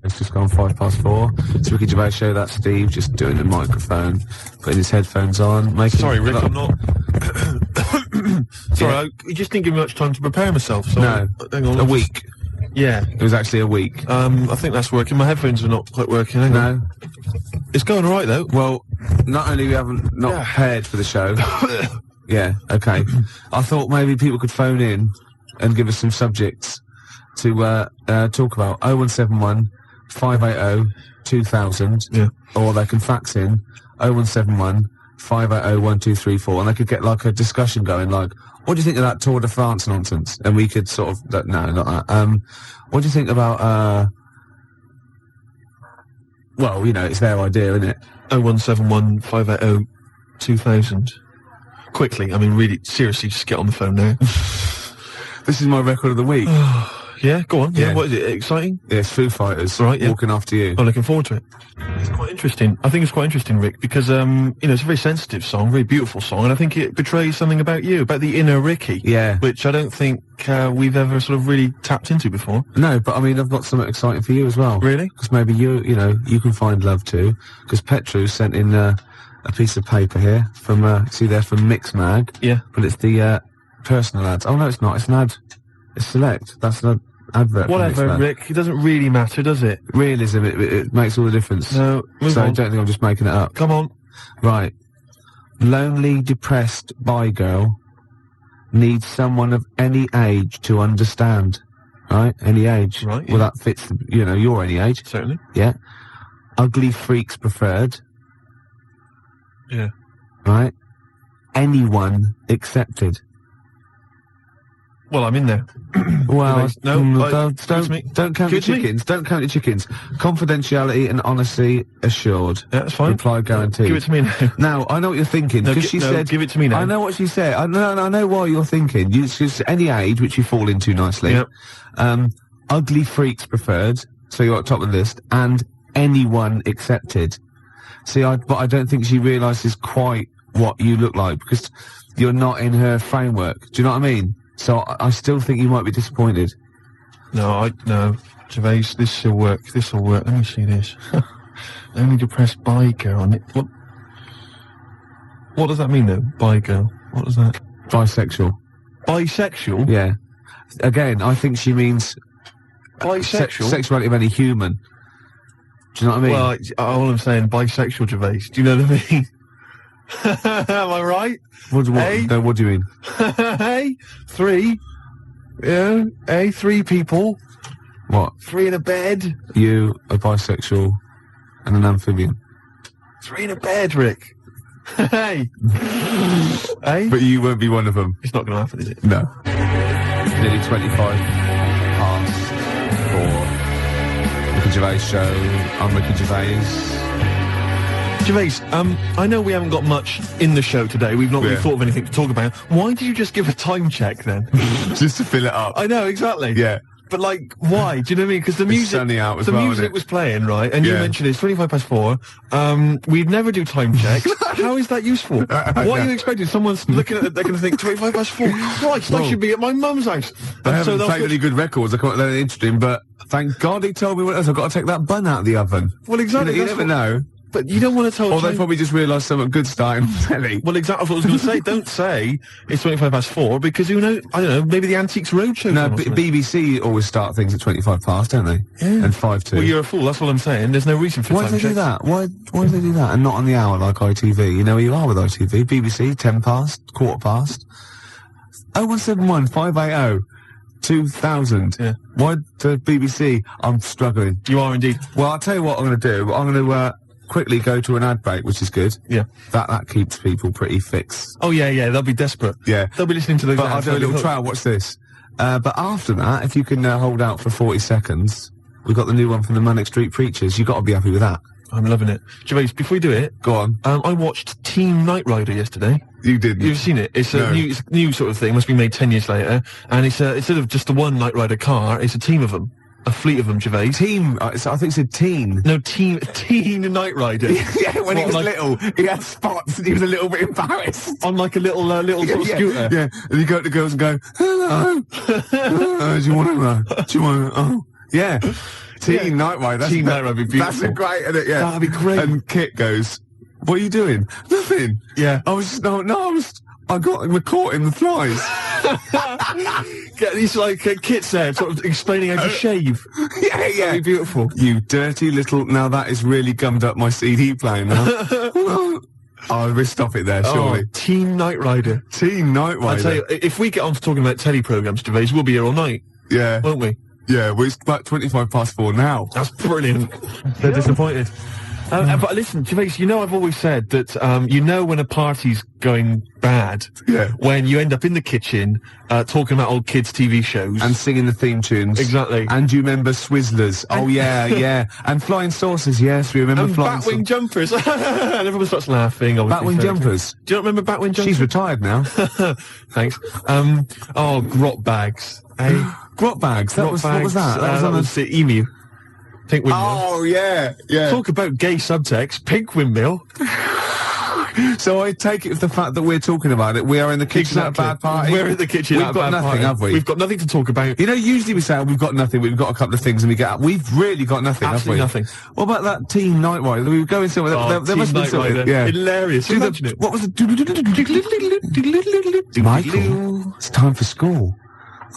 It's just gone 4:05. It's Ricky Gervais show. That's Steve just doing the microphone, putting his headphones on, making... Sorry, Rick, I'm not... Sorry, you just didn't give me much time to prepare myself. So No, hang on, a week. Yeah. It was actually a week. I think that's working. My headphones are not quite working. Hang on. No. It's going alright, though. Well, not only we haven't prepared for the show... Yeah, okay. I thought maybe people could phone in and give us some subjects to talk about. 0171 580 2000. Yeah. Or they can fax in 0171 580 1234, and they could get like a discussion going, like, what do you think of that Tour de France nonsense? And we could sort of, no, not that. What do you think about, well, you know, it's their idea, isn't it? 0171 580 2000. Quickly, I mean, really, seriously, just get on the phone now. This is my record of the week. Yeah, go on. Yeah. What is it, exciting? Yeah, it's Foo Fighters. Right, yeah. Walking After You. I'm looking forward to it. It's quite interesting. I think it's quite interesting, Rick, because, you know, it's a very sensitive song, very beautiful song, and I think it betrays something about you, about the inner Ricky. Yeah. Which I don't think we've ever sort of really tapped into before. No, but I mean, I've got something exciting for you as well. Really? Because maybe you know, you can find love too. Because Petru sent in, a piece of paper here from, see there, from Mix Mag. Yeah. But it's the, personal ads. Oh no, it's not. It's an ad. It's Select. That's an advert. Whatever, Rick. It doesn't really matter, does it? Realism, it makes all the difference. No, so on. I don't think I'm just making it up. Come on. Right. Lonely, depressed bi girl needs someone of any age to understand. Right? Any age. Right, Well, yeah. that fits, you know, your any age. Certainly. Yeah. Ugly freaks preferred. Yeah. Right? Anyone accepted. Well, I'm in there. Well, don't count your Excuse me? chickens. Don't count your chickens. Confidentiality and honesty assured. Yeah, that's fine. Reply guaranteed. Give it to me now. Now, I know what you're thinking, because she said... give it to me now. I know what she said. I know why you're thinking. She's any age, which you fall into nicely. Yep. Ugly freaks preferred, so you're at top of the list, and anyone accepted. See, but I don't think she realises quite what you look like, because you're not in her framework. Do you know what I mean? So I still think you might be disappointed. No, Gervais, this will work. This will work. Let me see this. Only depressed bi girl. What does that mean, though? Bi girl. What does that? Bisexual. Bisexual? Yeah. Again, I think she means... Bisexual? Sexuality of any human. Do you know what I mean? Well, all I'm saying, bisexual, Gervais. Do you know what I mean? Am I right? What do you mean? Hey, three. Yeah, hey, three people. What? Three in a bed. You, a bisexual, and an amphibian. Three in a bed, Rick. Hey. Hey? But you won't be one of them. It's not going to happen, is it? No. It's nearly 25 past for Ricky Gervais show. I'm Ricky Gervais. Gervais, I know we haven't got much in the show today. We've not really thought of anything to talk about. Why did you just give a time check then? Just to fill it up. I know, exactly. Yeah. But like, why? Do you know what I mean? Because the music, sunny out as well, music was playing, right? And you Yeah. mentioned it's 25 past 4. We'd never do time checks. How is that useful? What are you expecting? Someone's looking at it, they're going to think 25 past 4. Christ, I should be at my mum's house. They And haven't they'll played any good records. I can't let it interesting, but thank God he told me what else. I've got to take that bun out of the oven. Well, exactly. You never know. But you don't want to tell... Or they probably just realised something good starting on telly. Well, exactly. That's what I was going to say. Don't say it's 25 past 4 because who knows? I don't know. Maybe the Antiques Roadshow. No, BBC always start things at 25 past, don't they? Yeah. And 5 to. Well, you're a fool. That's what I'm saying. There's no reason for Why time do they do checks. that? Why do they do that and not on the hour like ITV? You know where you are with ITV. BBC, 10 past, quarter past. 0171 580 2000. Yeah. Why the BBC? I'm struggling. You are indeed. Well, I'll tell you what I'm going to do. I'm going to quickly go to an ad break, which is good. Yeah. That keeps people pretty fixed. Oh, yeah, they'll be desperate. Yeah. They'll be listening to the... But I'll do a little trial. Watch this. But after that, if you can hold out for 40 seconds, we've got the new one from the Manic Street Preachers. You've got to be happy with that. I'm loving it. Gervais, before we do it... Go on. I watched Team Knight Rider yesterday. You didn't? You've seen it. It's a new sort of thing. Must be made 10 years later. And it's instead of just the one Knight Rider car, it's a team of them. A fleet of them, Gervais. Team, I think it's a teen. No, teen Knight Rider. Yeah, when he was little, he had spots and he was a little bit embarrassed. On like a little sort of scooter. Yeah, and you go to the girls and go, hello. Do you want to, oh, yeah. Teen Night Ride. Teen Night Ride would be beautiful. That's a great, isn't it? Yeah. That'd be great. And Kit goes, "What are you doing?" "Nothing." Yeah. We're caught in the flies. Get these kits there, sort of explaining how to shave. Yeah. That'd be beautiful. You dirty little. Now that is really gummed up my CD player now. Oh, we'll stop it there, surely. Oh, Teen Night Rider. Teen Night Rider. I tell you, if we get on to talking about telly programmes, Gervais, we'll be here all night. Yeah. Won't we? Yeah, well, it's about 4:25 now. That's brilliant. They're disappointed. But listen, Gervais, you know I've always said that, you know when a party's going bad, when you end up in the kitchen, talking about old kids' TV shows. And singing the theme tunes. Exactly. And you remember Swizzlers. Oh, yeah. And Flying Saucers, yes, we remember and Flying Batwing Jumpers. And everyone starts laughing. Batwing Jumpers. Do you not remember Batwing Jumpers? She's retired now. Thanks. Grot Bags. Grot Bags? What was that? That was the Emu. Pink Windmill. Oh, yeah. Talk about gay subtext. Pink Windmill. So I take it as the fact that we're talking about it. We are in the kitchen at a bad party. We're in the kitchen at a bad party. We've got nothing, have we? We've got nothing to talk about. You know, usually we say, we've got nothing, we've got a couple of things and we get up. We've really got nothing, Absolutely have we? nothing. What about that Teen Night Rider? We were going somewhere. There must be something. Yeah. Hilarious. Imagine it. What was it? Michael, it's time for school.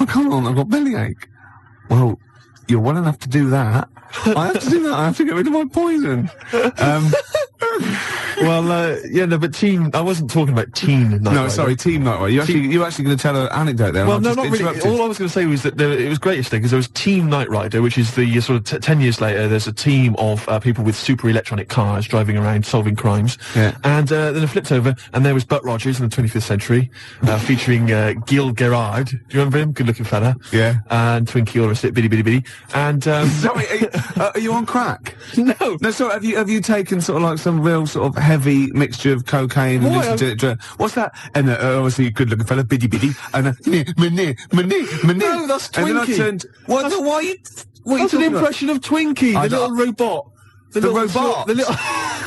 Oh, come on, I've got bellyache. Well, you're well enough to do that. I have to do that. I have to get rid of my poison. But Teen. I wasn't talking about Teen Night Rider. No, sorry, Teen Night Rider. You're actually going to tell an anecdote there. Well, no, not really. All I was going to say was that it was great yesterday because there was Teen Night Rider, which is the sort of 10 years later. There's a team of people with super electronic cars driving around solving crimes. Yeah. And then it flipped over, and there was Butt Rogers in the 25th century, featuring Gil Gerard. Do you remember him? Good-looking fella. Yeah. And Twinkie, all the rest of it, bitty bitty bitty. And sorry, are you on crack? No. No, sorry. Have you taken sort of like some real sort of heavy mixture of cocaine and listened to it? What's that? And obviously, good-looking fella, bitty bitty, and No, that's Twinkie. And then I turned. Why are you? That's an impression of Twinkie, the little robot. The robot.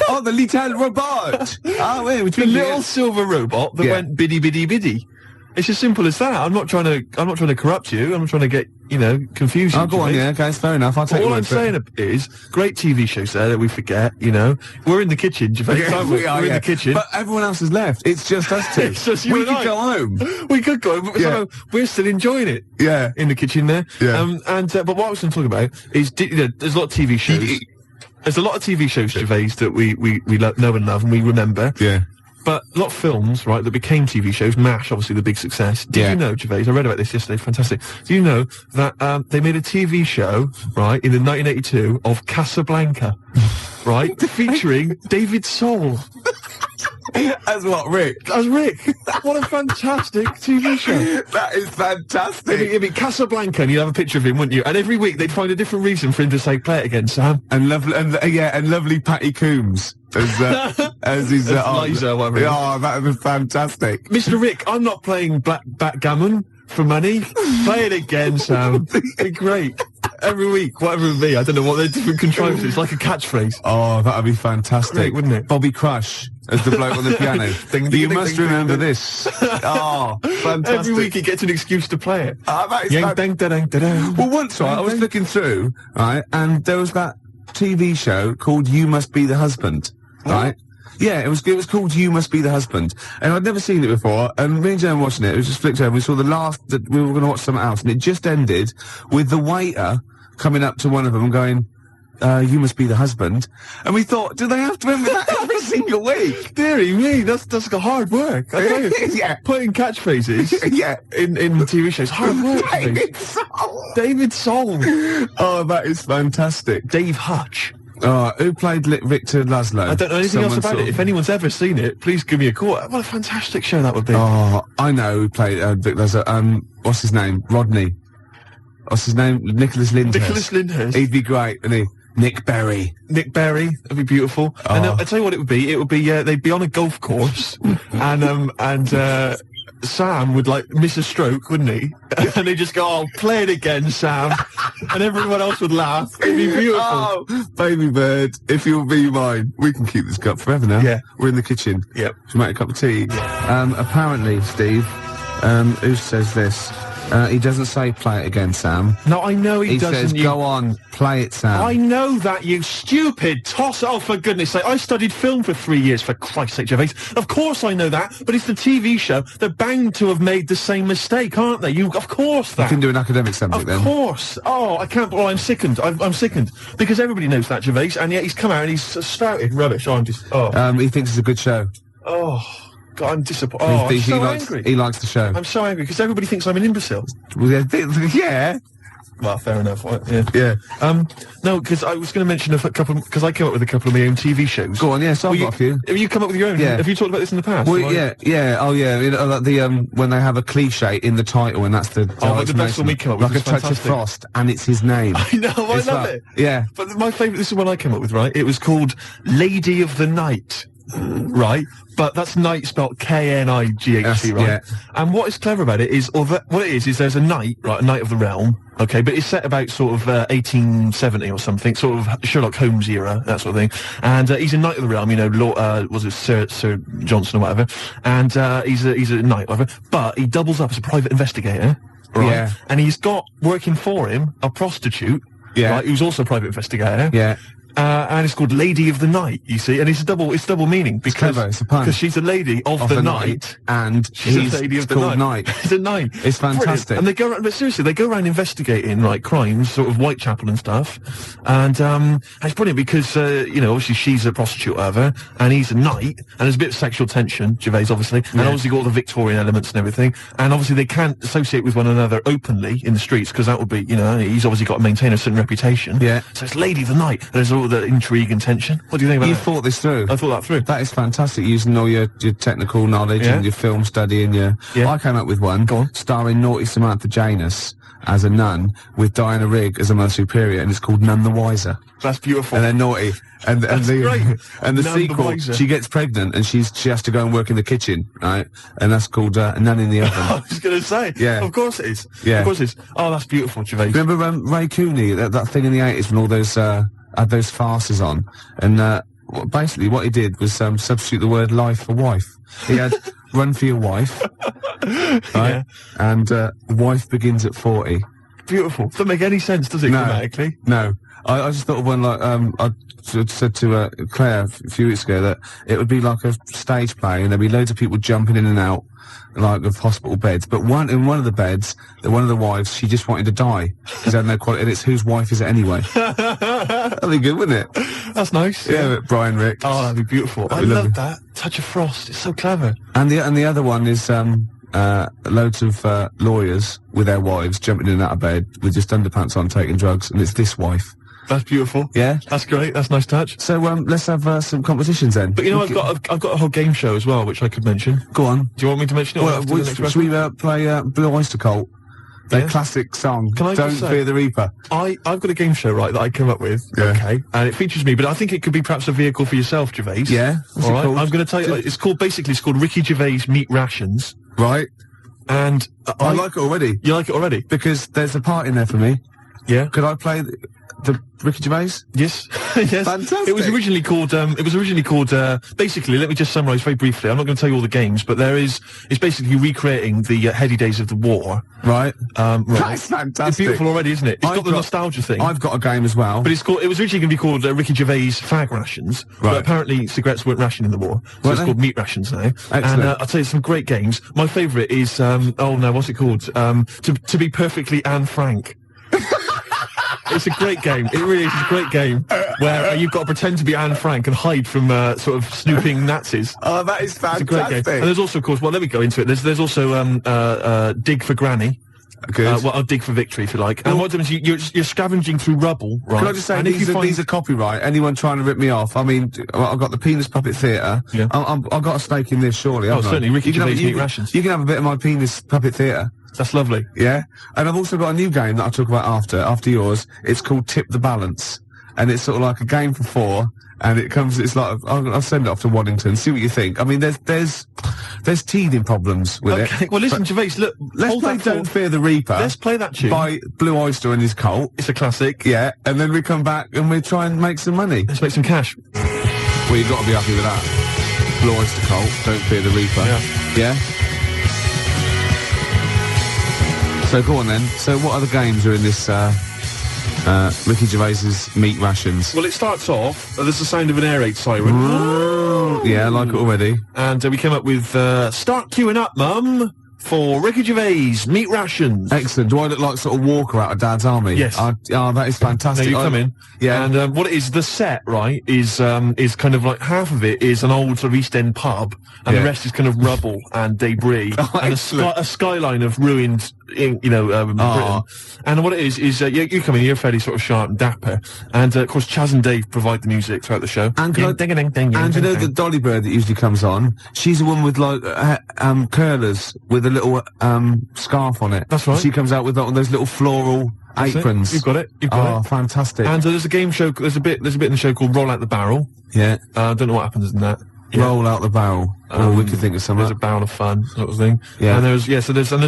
Oh, the little robot. The little silver robot that went biddy biddy biddy. It's as simple as that. I'm not trying to corrupt you. I'm not trying to get, confuse you. Oh, go on, yeah, okay, it's fair enough. I'll take all I'm saying is, great TV shows there that we forget, We're in the kitchen, Gervais. We're in the kitchen. But everyone else has left. It's just us two. It's just you we and could I. go home. We could go home, but somehow we're still enjoying it. Yeah. In the kitchen there. Yeah. But what I was going to talk about is, there's a lot of TV shows. There's a lot of TV shows, Gervais, that we know and love and we remember. Yeah. But a lot of films, right, that became TV shows. MASH, obviously, the big success. Did you know, Gervais, I read about this yesterday, fantastic. Do you know that they made a TV show, right, in 1982 of Casablanca, right, featuring David Soul. As what, Rick? As Rick. What a fantastic TV show. That is fantastic. It'd be Casablanca, and you'd have a picture of him, wouldn't you? And every week they'd find a different reason for him to say, "Play it again, Sam." And lovely Patty Coombs as his Liza, whatever. Oh, that was fantastic. Mr. Rick, I'm not playing backgammon for money. Play it again, Sam. It'd be great. Every week, whatever it would be. I don't know what they're different contrivances. It's like a catchphrase. Oh, that'd be fantastic. Great, wouldn't it? Bobby Crush as the bloke on the piano. You must remember this. Oh, fantastic. Every week he gets an excuse to play it. Well, once, right, I was looking through, right, and there was that TV show called You Must Be the Husband, right? Yeah, it was called You Must Be the Husband, and I'd never seen it before, and me and Jen watching it, it was just flicked over, we saw the last, that we were going to watch something else, and it just ended with the waiter coming up to one of them and going, you must be the husband. And we thought, do they have to remember that every single week? Deary me, that's like hard work. I tell you, yeah. Putting catchphrases in TV shows, hard work. David Soul. Oh, that is fantastic. Dave Hutch. Who played Victor Laszlo? I don't know anything else about it. If anyone's ever seen it, please give me a call. What a fantastic show that would be. Oh, I know who played Victor Laszlo. What's his name? Rodney. What's his name? Nicholas Lyndhurst. Nicholas Lyndhurst. He'd be great, wouldn't he? Nick Berry. Nick Berry. That'd be beautiful. Oh. And I'll tell you what it would be. It would be, they'd be on a golf course and Sam would miss a stroke, wouldn't he? And they'd just go, "Oh, play it again, Sam." And everyone else would laugh. It'd be beautiful. Oh, baby bird, if you'll be mine. We can keep this cup forever now. Yeah. We're in the kitchen. Yep. Should we make a cup of tea? Yeah. Apparently, Steve, who says this? He doesn't say play it again, Sam. No, I know he doesn't. He says, go on, play it, Sam. I know that, you stupid toss. Oh, for goodness sake. I studied film for 3 years, for Christ's sake, Gervais. Of course I know that, but it's the TV show. They're bound to have made the same mistake, aren't they? Of course that. You can do an academic subject then. Of course. Oh, I can't. Well, I'm sickened. I'm sickened. Because everybody knows that, Gervais, and yet he's come out and he's spouted rubbish. Oh, I'm just... Oh. He thinks it's a good show. Oh... God, I'm disappointed. Oh, I'm so angry. He likes the show. I'm so angry because everybody thinks I'm an imbecile. Well, yeah. Well, fair enough. Yeah. No, because I was going to mention a couple, because I came up with a couple of my own TV shows. Go on, yeah, so I've got a few. Have you come up with your own? Yeah. Have you talked about this in the past? Well, yeah. Oh, yeah. You know, like the, when they have a cliche in the title, and that's the... like the best one we came up with. Like a touch of frost, and it's his name. I know, I love it. Yeah. But my favourite, this is one I came up with, right? It was called Lady of the Night. Right, but that's night spelled K-N-I-G-H-T, right? Yeah. And what is clever about it is, what it is there's a knight, right, a knight of the realm, okay, but it's set about sort of 1870 or something, sort of Sherlock Holmes era, that sort of thing. And he's a knight of the realm, you know, was it Sir Johnson or whatever? And he's a knight, whatever. But he doubles up as a private investigator, right? Yeah. And he's got working for him a prostitute, right, who's also a private investigator. Yeah. And it's called Lady of the Night, you see, and it's double meaning because clever, it's a pun. Because she's a lady of the night, and she's a lady of the night. It's a night. It's fantastic. Brilliant. And they go around, but seriously, they go around investigating like crimes, sort of Whitechapel and stuff, and it's brilliant because you know, obviously she's a prostitute, whatever, and he's a knight, and there's a bit of sexual tension, Gervais obviously, and obviously got all the Victorian elements and everything, and obviously they can't associate with one another openly in the streets because that would be, you know, he's obviously got to maintain a certain reputation. Yeah. So it's Lady of the Night. And there's all the intrigue and tension. What do you think about that? You thought this through. I thought that through. That is fantastic, using all your technical knowledge and your film study and your... Yeah. I came up with one, Go on. starring naughty Samantha Janus as a nun with Diana Rigg as a Mother Superior, and it's called None the Wiser. That's beautiful. And they're naughty. And That's the great. and the None sequel, the Wiser. she gets pregnant and she has to go and work in the kitchen, right? And that's called Nun in the Oven. I was going to say. Yeah. Of course it is. Yeah. Of course it is. Oh, that's beautiful, Gervais. Remember Ray Cooney, that thing in the 80s when all those had those farces on, and basically what he did was substitute the word life for wife. He had Run for Your Wife, right? Yeah. And wife begins at 40. Beautiful. Doesn't make any sense, does it, grammatically? No. I just thought of one like, I said to Claire a few weeks ago that it would be like a stage play and there'd be loads of people jumping in and out, like, of hospital beds. But in one of the beds, one of the wives, she just wanted to die. Because had no quality, and it's whose wife is it anyway? That'd be good, wouldn't it? That's nice. Yeah, Brian Ricks. Oh, that'd be beautiful. I love that. Touch of Frost. It's so clever. And the other one is, loads of lawyers with their wives jumping in and out of bed with just underpants on taking drugs, and it's this wife. That's beautiful. Yeah? That's great. That's a nice touch. So, let's have some competitions then. But you know, I've got a whole game show as well, which I could mention. Go on. Do you want me to mention it? Well, should we play Blue Oyster Cult? Their classic song, Can I Don't just say, Fear the Reaper. I've got a game show, right, that I came up with, okay, and it features me, but I think it could be perhaps a vehicle for yourself, Gervais. Yeah? What's all it right? called? I'm going to tell you, it's called Ricky Gervais Meat Rations. Right. And I like it already. You like it already? Because there's a part in there for me. Yeah. Could I play the Ricky Gervais? Yes. Yes. Fantastic. It was originally called, basically, let me just summarise very briefly. I'm not going to tell you all the games, but it's basically recreating the heady days of the war. Right. Right. That's fantastic. It's beautiful already, isn't it? It's got the nostalgia thing. I've got a game as well. But it was originally going to be called Ricky Gervais Fag Rations, but apparently cigarettes weren't rationed in the war, so it's called Meat Rations now. Excellent. And I'll tell you some great games. My favourite is, what's it called? To be perfectly Anne Frank. It's a great game. It really is a great game where you've got to pretend to be Anne Frank and hide from sort of snooping Nazis. Oh, that is fantastic. It's a great game. And there's also, of course, let me go into it. There's also Dig for Granny. Good. I'll dig for victory, if you like. And what happens is you're scavenging through rubble, right? Can I just say, these are copyright. Anyone trying to rip me off? I mean, I've got the Penis Puppet Theatre. Yeah. I've got a stake in this, surely. Oh, certainly. Ricky Gervais Meat Rations. You can have a bit of my Penis Puppet Theatre. That's lovely. Yeah. And I've also got a new game that I'll talk about after yours. It's called Tip the Balance. And it's sort of like a game for 4. And it's like, I'll send it off to Waddington, see what you think. I mean, there's teething problems with it. Okay, well listen, Gervais, look, let's play Don't Fear the Reaper. Let's play that tune. By Blue Oyster and his cult. It's a classic. Yeah, and then we come back and we try and make some money. Let's make some cash. Well, you've got to be happy with that. Blue Oyster cult, Don't Fear the Reaper. Yeah. Yeah? So go on then. So what other games are in this Ricky Gervais's meat rations? Well, it starts off, there's the sound of an air raid siren. Yeah, I like it already. And we came up with, start queuing up, Mum, for Ricky Gervais meat rations. Excellent. Do I look like sort of Walker out of Dad's Army? Yes. Oh, that is fantastic. Now you come in. Yeah. And what it is, the set, right, is kind of like half of it is an old sort of East End pub, and the rest is kind of rubble and debris, and a skyline of ruined, Britain. And what it is you come in, you're fairly sort of sharp and dapper, and of course Chaz and Dave provide the music throughout the show. And you know the Dolly Bird that usually comes on? She's a woman with like curlers with a little scarf on it. That's right. She comes out with those little floral aprons. You've got it. You've got it. Oh, fantastic. And there's a game show. There's a bit in the show called Roll Out the Barrel. Yeah. I don't know what happens in that. Yeah. Roll out the barrel. We could think of something. There's a barrel of fun, sort of thing. Yeah. And there's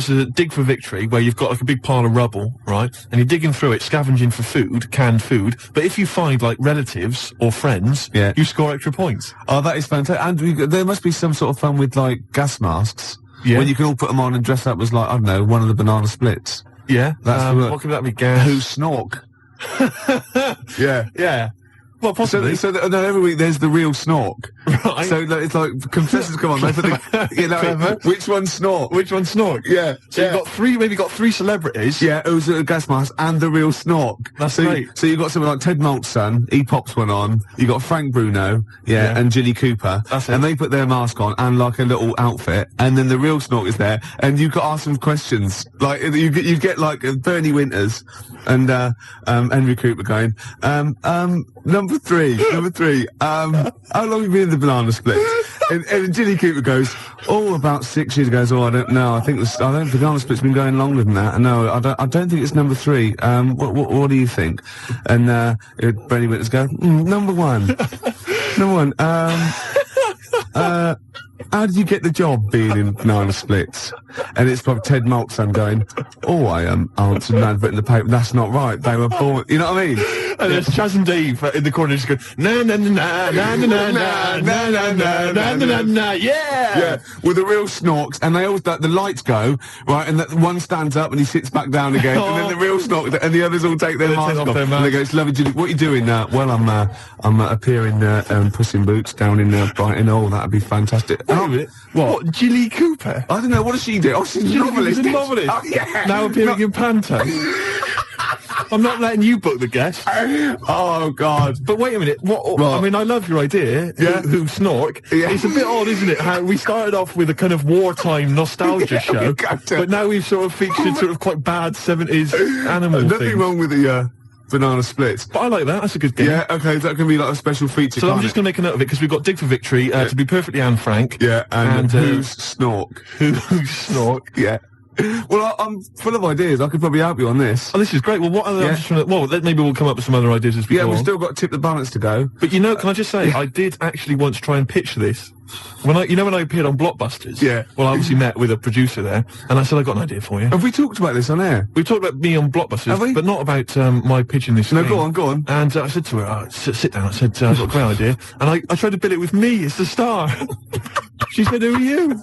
a dig for victory where you've got like a big pile of rubble, right? And you're digging through it, scavenging for food, canned food. But if you find like relatives or friends, you score extra points. Oh, that is fantastic. And there must be some sort of fun with like gas masks. Yeah. When you can all put them on and dress up as like, I don't know, one of the banana splits. Yeah. That's what could that be? Gas. Who snork? Yeah. Yeah. Well, possibly. So every week there's the real snork. Right. So it's like contestants come on. They put which one snork? Which one snork? Yeah. So you've got three celebrities. Yeah, who's a gas mask and the real snork. That's great. So you've got someone like Ted Malt's son. He pops one on. You got Frank Bruno. Yeah. And Jilly Cooper. That's it. And they put their mask on and like a little outfit. And then the real snork is there. And you got to ask them questions. Like you get like Bernie Winters and Henry Cooper going. Number three. How long have you been in the banana split? And Jilly Cooper goes, about 6 years ago. I don't know. I think banana split's been going longer than that. No, I don't think it's number 3. What do you think? And Bernie Winters go, number 1. Number 1. How did you get the job being in banana splits? And it's probably Ted Malt's son going, I answered an advert in the paper. That's not right. They were born. You know what I mean? And there's Chaz and Dave in the corner just going, na na na na na na na na na na na na na, yeah! Yeah, with the real snorks, and they always, the lights go, right, and one stands up and he sits back down again, and then the real snork, and the others all take their mask off. And they go, it's lovely, Julie, what are you doing now? Well, I'm appearing Puss in Boots down in Brighton. Oh, that'd be fantastic. Wait a minute. What, Jilly Cooper? I don't know, what does she do? Oh, she's a novelist. She's a novelist. Oh, yeah. Now appearing in Panto. I'm not letting you book the guest. Oh, God. But wait a minute. I mean, I love your idea. Yeah. Who snork. Yeah. It's a bit odd, isn't it? How we started off with a kind of wartime nostalgia show, but now we've sort of featured sort of quite bad 70s animal things. Nothing wrong with the banana splits. But I like that. That's a good game. Yeah, okay, that can be like a special feature. So I'm just going to make a note of it because we've got Dig for Victory, to be perfectly Anne Frank. Yeah, and who's snork? Who's snork? Yeah. Well, I'm full of ideas. I could probably help you on this. Oh, this is great. Well, what other? Maybe we'll come up with some other ideas as we go we've on. still got Tip the Balance to go. But can I just say, I did actually once try and pitch this. When I appeared on Blockbusters. Yeah. Well, I obviously met with a producer there, and I said, I got an idea for you. Have we talked about this on air? We talked about me on Blockbusters, Have we? but not about my pitching this. No, thing. go on. And I said to her, sit down. I said, I've got a great idea, and I tried to bill it with me as the star. She said, who are you?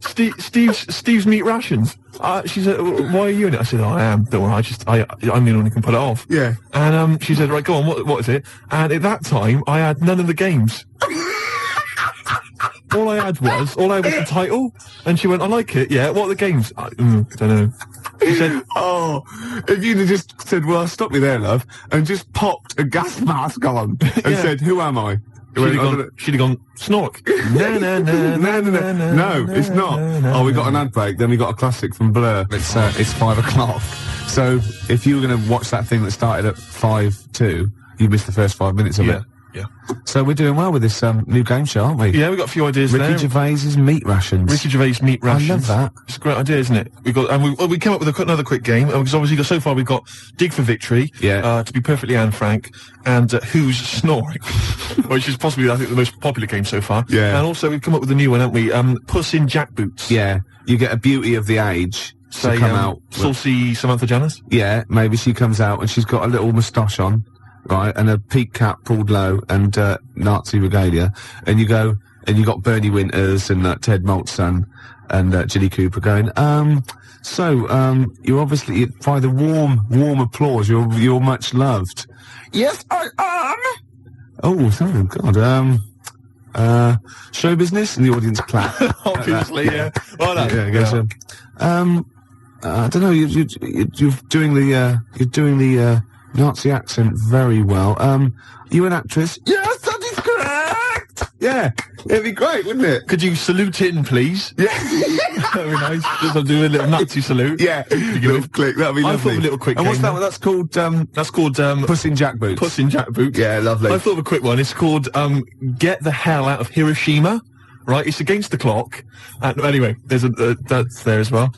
Steve's meat rations. She said, why are you in it? I said, I am. Don't worry, I'm the one who can put it off. Yeah. And she said, right, go on, what is it? And at that time, I had none of the games. All I had was the title. And she went, I like it, yeah. What are the games? I don't know. She said, if you'd have just said, well, stop me there, love, and just popped a gas mask on and said, who am I? She'd have gone, snork. No, it's not. We got an ad break, then we got a classic from Blur. It's 5 o'clock. So if you were going to watch that thing that started at 5:02, you missed the first 5 minutes of it. Yeah. So we're doing well with this new game show, aren't we? Yeah, we've got a few ideas there. Ricky Gervais's meat rations. Ricky Gervais meat rations. I love that. It's a great idea, isn't it? We came up with another quick game because obviously so far we've got Dig for Victory. Yeah. To be perfectly Anne Frank, and Who's Snoring, which is possibly I think the most popular game so far. Yeah. And also we've come up with a new one, haven't we? Puss in Jackboots. Yeah. You get a beauty of the age to come out. Saucy Samantha Janus. Yeah. Maybe she comes out and she's got a little moustache on. Right, and a peak cap pulled low and Nazi regalia, and you go, and you got Bernie Winters and Ted Maltzson and Jilly Cooper going, so, you're obviously, by the warm applause, you're much loved. Yes, I am! Oh, God, show business? And the audience clap. Obviously, yeah. Well, I don't know, you're doing the Nazi accent very well. You an actress? Yes, that is correct! Yeah, it'd be great, wouldn't it? Could you salute in, please? Yeah. That'd be nice. Just I'll do a little Nazi salute. Yeah, little click, that'd be lovely. I thought of a little quick And what's game that one? That's called, Puss in Jack Boots. Puss in Jack Boots. Yeah, lovely. I thought of a quick one. It's called, Get the Hell Out of Hiroshima. Right? It's against the clock. Anyway, there's that's there as well.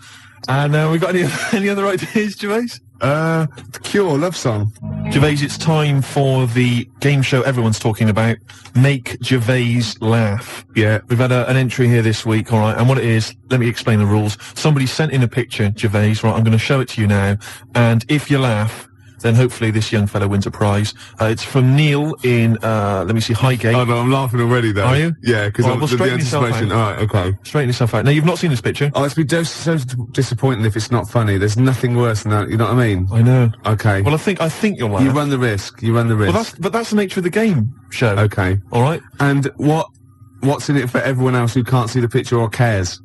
And, we got any other ideas, Gervais? The Cure, love song. Gervais, it's time for the game show everyone's talking about, Make Gervais Laugh. Yeah. We've had an entry here this week, alright, and what it is, let me explain the rules. Somebody sent in a picture, Gervais, right, I'm going to show it to you now, and if you laugh, then hopefully this young fellow wins a prize. It's from Neil in, let me see, Highgate. Oh no, I'm laughing already though. Are you? Yeah, because well, the anticipation. Alright, okay. Straighten yourself out. Now, you've not seen this picture? Oh, it's been so disappointing if it's not funny. There's nothing worse than that, you know what I mean? I know. Okay. Well, I think you'll laugh. You run the risk. Well, but that's the nature of the game show. Okay. Alright? And what's in it for everyone else who can't see the picture or cares?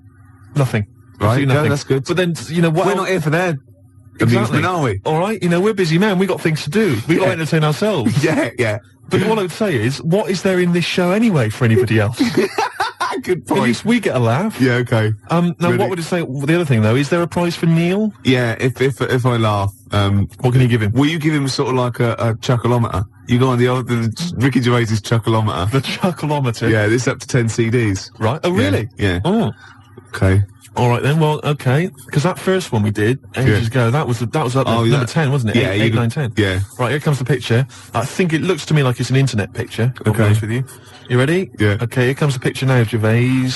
Nothing. Right, nothing. yeah, that's good. But then, you know, what we're not here for their amusement, are we? Alright, you know, we're busy men, we've got things to do. We've got to entertain ourselves. Yeah. But what I would say is, what is there in this show anyway for anybody else? Good point. At least we get a laugh. Yeah, okay. Now, Ready? what would you say, the other thing though, is there a prize for Neil? Yeah, if I laugh, what can you give him? Will you give him sort of like a chuckleometer? You go on the Ricky Gervais' chuckleometer. The chuckleometer? Yeah, this up to 10 CDs. Right, oh really? Yeah. Oh. Okay. Alright then, well, okay. Because that first one we did, ages ago, that was up number 10, wasn't it? Yeah, 8, 9, 10. Yeah. Right, here comes the picture. I think it looks to me like it's an internet picture. I'll be honest with you. You ready? Yeah. Okay, here comes the picture now, Gervais.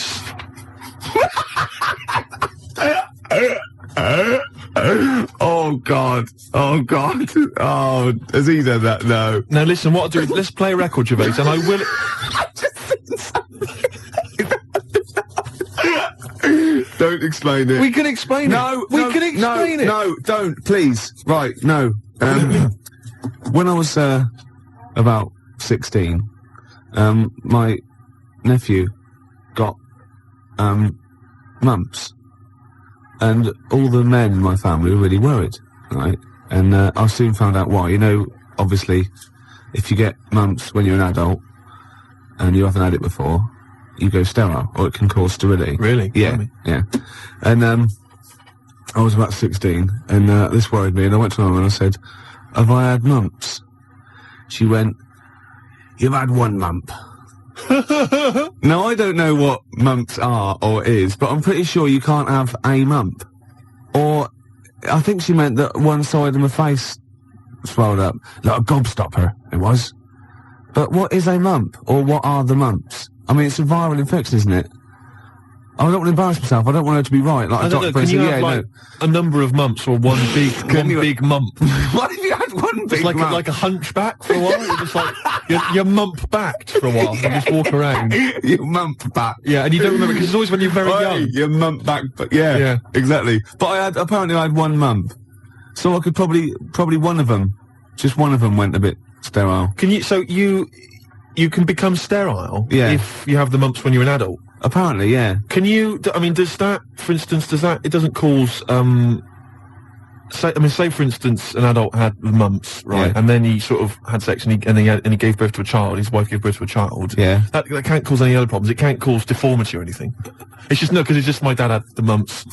Oh God. Oh, has he done that? No. Now listen, what I'll do is, let's play a record, Gervais, and I will... Don't explain it. We can explain it. We can explain it. No, don't, please. Right, no. When I was, about 16, my nephew got, mumps. And all the men in my family were really worried, right? And, I soon found out why. You know, obviously, if you get mumps when you're an adult, and you haven't had it before, you go sterile, or it can cause sterility. Really? Yeah, yeah. And, I was about 16, and, this worried me, and I went to my mum and I said, have I had mumps? She went, you've had one mump. Now, I don't know what mumps are or is, but I'm pretty sure you can't have a mump. Or, I think she meant that one side of my face swelled up. Like a gobstopper, it was. But what is a mump? Or what are the mumps? I mean, it's a viral infection, isn't it? I don't want to embarrass myself. I don't want her to be right. Like I don't know, can you have, like, a number of mumps or one big mump? What if you had one big it's mump? like a hunchback for a while? You're just like, you're mump-backed for a while and just walk around. You mump back. Yeah, and you don't remember, because it's always when you're very young. You're mump back, but yeah, exactly. But apparently I had one mump. So I could probably one of them, just one of them went a bit sterile. Can you, so you can become sterile if you have the mumps when you're an adult? Apparently, yeah. Can you, I mean, does that, for instance, it doesn't cause, say for instance, an adult had the mumps, right, and then he sort of had sex and he gave birth to a child, his wife gave birth to a child. Yeah. That can't cause any other problems. It can't cause deformity or anything. It's just, no, because it's just my dad had the mumps.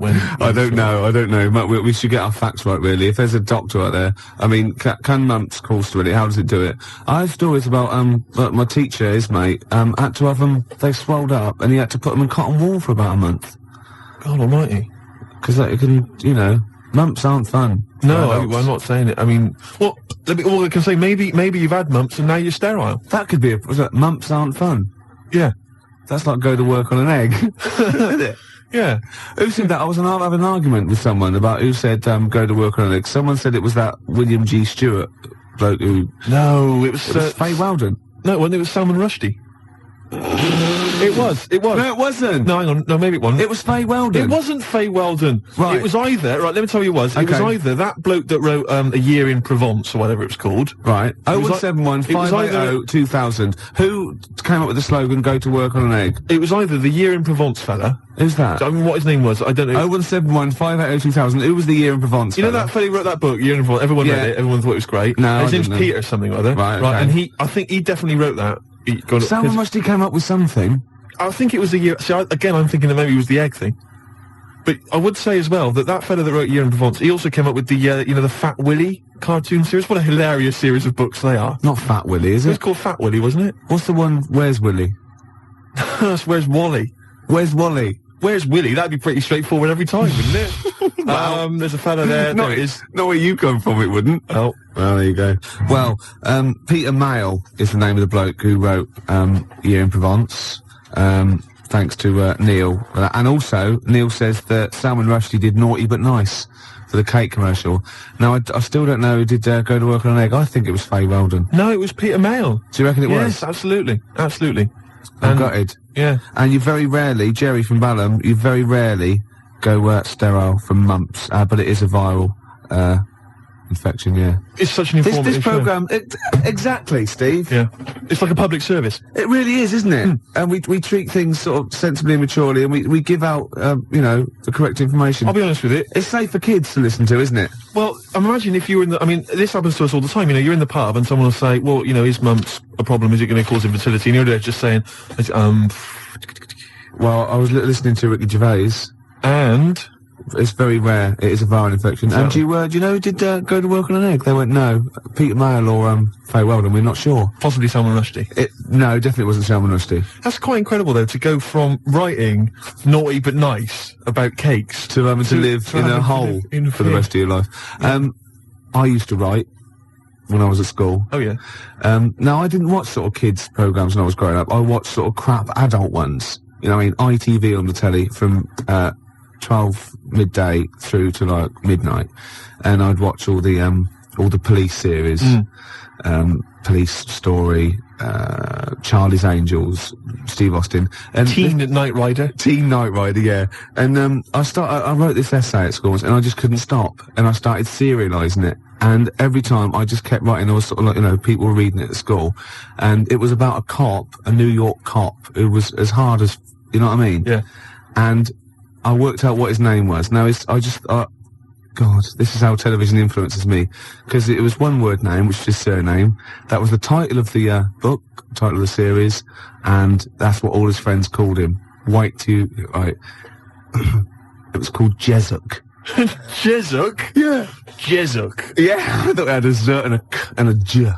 I don't know. We should get our facts right, really. If there's a doctor out there, I mean, can mumps cause sterility? How does it do it? I have stories about, my teacher, his mate, had to have them, they swelled up, and he had to put them in cotton wool for about a month. God almighty. Because it can, you know, mumps aren't fun. No, I'm not saying it. I mean, well, all I can say, maybe you've had mumps and now you're sterile. That could be mumps aren't fun. Yeah. That's like go to work on an egg. Isn't it? Yeah. Who said that? I was having an argument with someone about who said, go to work on an egg. Someone said it was that William G. Stewart bloke who... No, it was Faye Weldon. No, it was Salman Rushdie. It was. No, it wasn't. No, hang on. No, maybe it wasn't. It was Faye Weldon. It wasn't Faye Weldon. Right. It was either, right, let me tell you what it was. It was either that bloke that wrote A Year in Provence, or whatever it was called. Right. 0171 580 2000. Who came up with the slogan, go to work on an egg? It was either the Year in Provence fella. Who's that? I mean, what his name was, I don't know. 0171 580 2000. Who was the Year in Provence You know that fella who wrote that book, Year in Provence? Everyone read it, everyone thought it was great. No, his name's Peter something or other. Right, and I think he definitely wrote that. Someone must have come up with something. I think it was the year. See, again, I'm thinking that maybe it was the egg thing. But I would say as well that fella that wrote Year in Provence, he also came up with the, the Fat Willy cartoon series. What a hilarious series of books they are. Not Fat Willy, is it? It was called Fat Willy, wasn't it? What's the one, Where's Willy? That's Where's Wally? Where's Wally? Where's Willy? That'd be pretty straightforward every time, wouldn't it? Well, there's a fella there. Not where you come from, it wouldn't. Oh. Well, there you go. Well, Peter Mayle is the name of the bloke who wrote Year in Provence. Thanks to Neil. And also, Neil says that Salman Rushdie did Naughty But Nice for the cake commercial. Now, I still don't know who did go to work on an egg. I think it was Faye Weldon. No, it was Peter Mayle. Do you reckon it was? Yes, absolutely. Absolutely. I'm gutted. Yeah. And you very rarely, Jerry from Balham, you very rarely go sterile from mumps, but it is a viral infection, yeah. It's such an informative This programme, exactly, Steve. Yeah. It's like a public service. It really is, isn't it? And we treat things sort of sensibly and maturely, and we give out, the correct information. I'll be honest with it. It's safe for kids to listen to, isn't it? Well, imagine if you were in the, I mean, this happens to us all the time, you're in the pub and someone will say, well, is mumps a problem? Is it going to cause infertility? And you're there just saying, Well, I was listening to Ricky Gervais. And? It's very rare. It is a viral infection. And do you know who did go to work on an egg? They went, no. Peter Mayle or Faye Weldon, we're not sure. Possibly Salman Rushdie. No, definitely wasn't Salman Rushdie. That's quite incredible, though, to go from writing Naughty But Nice about cakes to live in a hole for the rest of your life. Yeah. I used to write when I was at school. Oh, yeah. Now, I didn't watch sort of kids' programmes when I was growing up. I watched sort of crap adult ones. ITV on the telly from 12 midday through to like midnight, and I'd watch all the police series, Police Story, Charlie's Angels, Steve Austin, and Teen Knight Rider, yeah. And I wrote this essay at school, and I just couldn't stop, and I started serialising it. And every time I just kept writing, I was sort of like, people were reading it at school, and it was about a New York cop, who was as hard as, you know what I mean? Yeah. And I worked out what his name was. Now, God, this is how television influences me. Because it was one word name, which is his surname. That was the title of the book, title of the series, and that's what all his friends called him. Right. It was called Jezuk. Jezuk? Yeah. Jezuk. Yeah, I thought it had a Z and a J.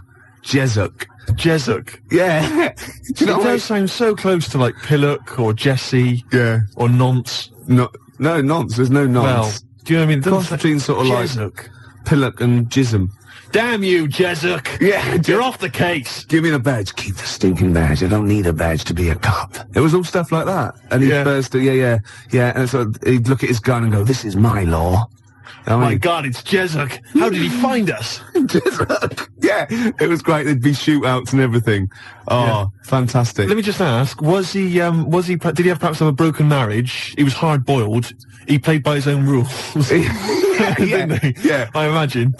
Jezuk. Jezuk. Yeah. Do you know, it does sound so close to like Pillock or Jesse. Yeah. Or Nonce. No, nonce. There's no nonce. Well, do you know what I mean? Cross between sort of Jezuk. Like Pillock and Jism. Damn you, Jezuk! Yeah, you're off the case. Give me the badge. Keep the stinking badge. I don't need a badge to be a cop. It was all stuff like that. And he'd burst, yeah. And so he'd look at his gun and go, "This is my law." My God, it's Jezuk. How did he find us? Jezuk. Yeah, it was great. There'd be shootouts and everything. Oh, fantastic. Let me just ask, did he have perhaps have a broken marriage? He was hard-boiled. He played by his own rules. Didn't he? Yeah. I imagine.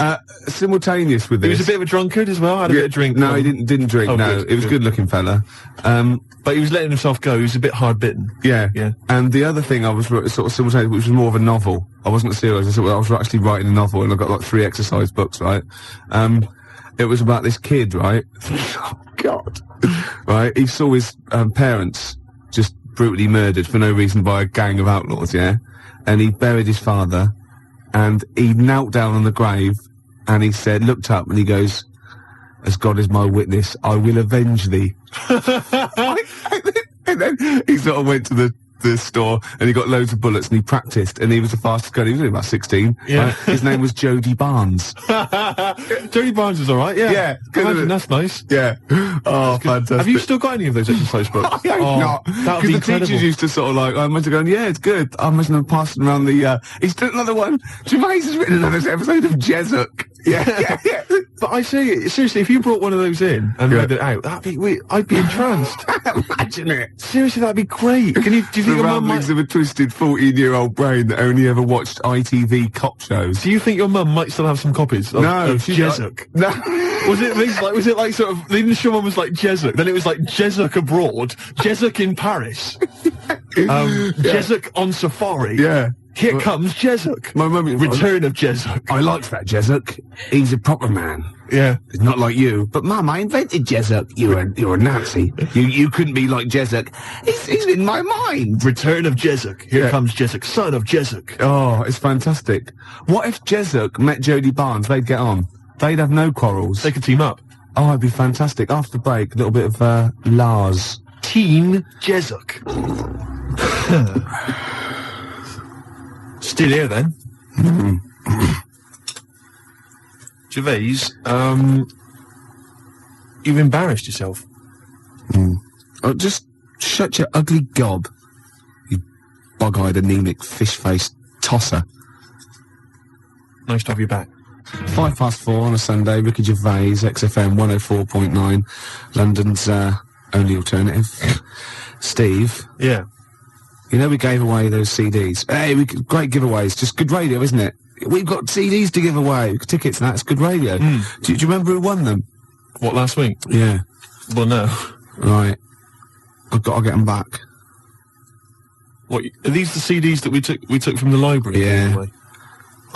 Simultaneous with this. He was a bit of a drunkard as well, had a bit of drink. No, he didn't drink, no. He was a good-looking fella. But he was letting himself go. He was a bit hard-bitten. Yeah. And the other thing I was sort of simultaneous, which was more of a novel. I wasn't serious. I was actually writing a novel, and I got like 3 exercise books, right? It was about this kid, right? Oh, God. Right? He saw his parents just brutally murdered for no reason by a gang of outlaws, yeah? And he buried his father, and he knelt down on the grave, and he said, looked up, and he goes, "As God is my witness, I will avenge thee." And then he sort of went to the store, and he got loads of bullets, and he practiced, and he was the fastest gun. He was only about 16. Yeah. Right? His name was Jody Barnes. Jody Barnes is alright, yeah. Yeah. Imagine, that's nice. Yeah. Oh, fantastic. Have you still got any of those exercise books? I hope not. That would be the incredible. teachers used to sort of like, I imagine going, yeah, it's good. I imagine them passing around the, he's done another one. Gervais has written another episode of Jezuk. Yeah. But I say, seriously, if you brought one of those in and read it out, I'd be entranced. Imagine it. Seriously, that'd be great. Do you think The your mum ramblings might... of a twisted 14-year-old brain that only ever watched ITV cop shows. Do you think your mum might still have some copies of Jezuk? No. Was it like sort of, the initial one was like Jezuk, then it was like Jezuk abroad, Jezuk in Paris, Jezuk on safari. Yeah. Here comes Jezuk. My mum... Return of Jezuk. I liked that Jezuk. He's a proper man. Yeah. He's not like you. But Mum, I invented Jezuk. You're a Nazi. You couldn't be like Jezuk. He's in my mind. Return of Jezuk. Here comes Jezuk, son of Jezuk. Oh, it's fantastic. What if Jezuk met Jodie Barnes? They'd get on. They'd have no quarrels. They could team up. Oh, it'd be fantastic. After the break, a little bit of Lars. Teen Jezuk. Still here then. Gervais, you've embarrassed yourself. Oh, just shut your ugly gob, you bug-eyed, anemic, fish-faced tosser. Nice to have you back. 4:05 on a Sunday, Ricky Gervais XFM 104.9, London's only alternative. Steve. Yeah. You know we gave away those CDs. Hey, great giveaways. Just good radio, isn't it? We've got CDs to give away. Tickets and that's good radio. Do you remember who won them? What, last week? Yeah. Well, no. Right. I've got to get them back. What, are these the CDs that we took from the library? Yeah. Anyway?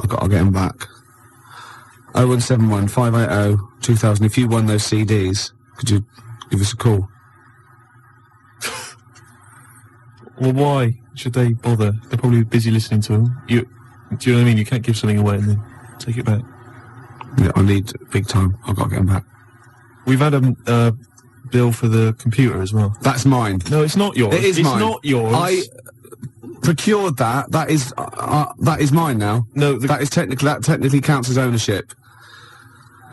I've got to get them back. 0171 580 2000. If you won those CDs, could you give us a call? Well, why should they bother? They're probably busy listening to them. Do you know what I mean? You can't give something away and then take it back. Yeah, I need big time. I've got to get them back. We've had a bill for the computer as well. That's mine. No, it's not yours. It is mine. It's not yours. I procured that. That is mine now. No, that technically counts as ownership.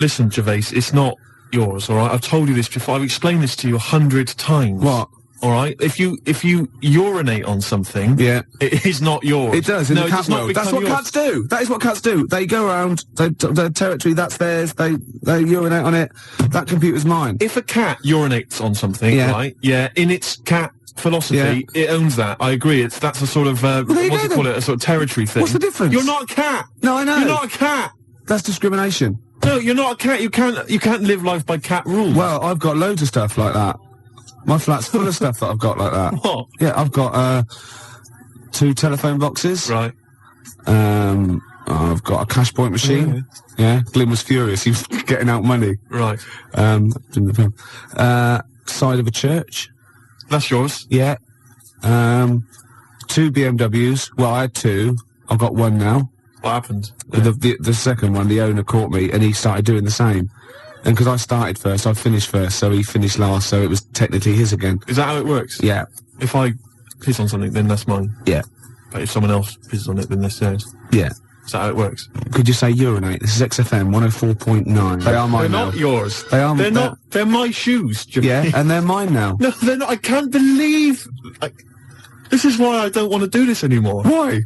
Listen, Gervais, it's not yours, all right? I've told you this before. I've explained this to you 100 times. What? All right. If you urinate on something, yeah, it is not yours. It does in the cat world. That's what cats do. That is what cats do. They go around their territory. That's theirs. They urinate on it. That computer's mine. If a cat urinates on something, right? Yeah. In its cat philosophy, it owns that. I agree. That's a sort of what's it called? A sort of territory thing. What's the difference? You're not a cat. No, I know. You're not a cat. That's discrimination. No, you're not a cat. You can't live life by cat rules. Well, I've got loads of stuff like that. My flat's full of stuff that I've got like that. What? Yeah, I've got 2 telephone boxes. Right. I've got a cash point machine. Yeah. Glyn was furious. He was getting out money. Right. Side of a church. That's yours. Yeah. 2 BMWs. Well, I had 2. I've got 1 now. What happened? The second one, the owner caught me, and he started doing the same. And because I started first, I finished first, so he finished last, so it was technically his again. Is that how it works? Yeah. If I piss on something, then that's mine. Yeah. But if someone else pisses on it, then that's theirs. Yeah. Is that how it works? Could you say urinate? This is XFM 104.9. They are mine now. They're not yours. They are. They're not. They're my shoes, Jimmy. Yeah, and they're mine now. No, they're not. I can't believe. This is why I don't want to do this anymore. Why?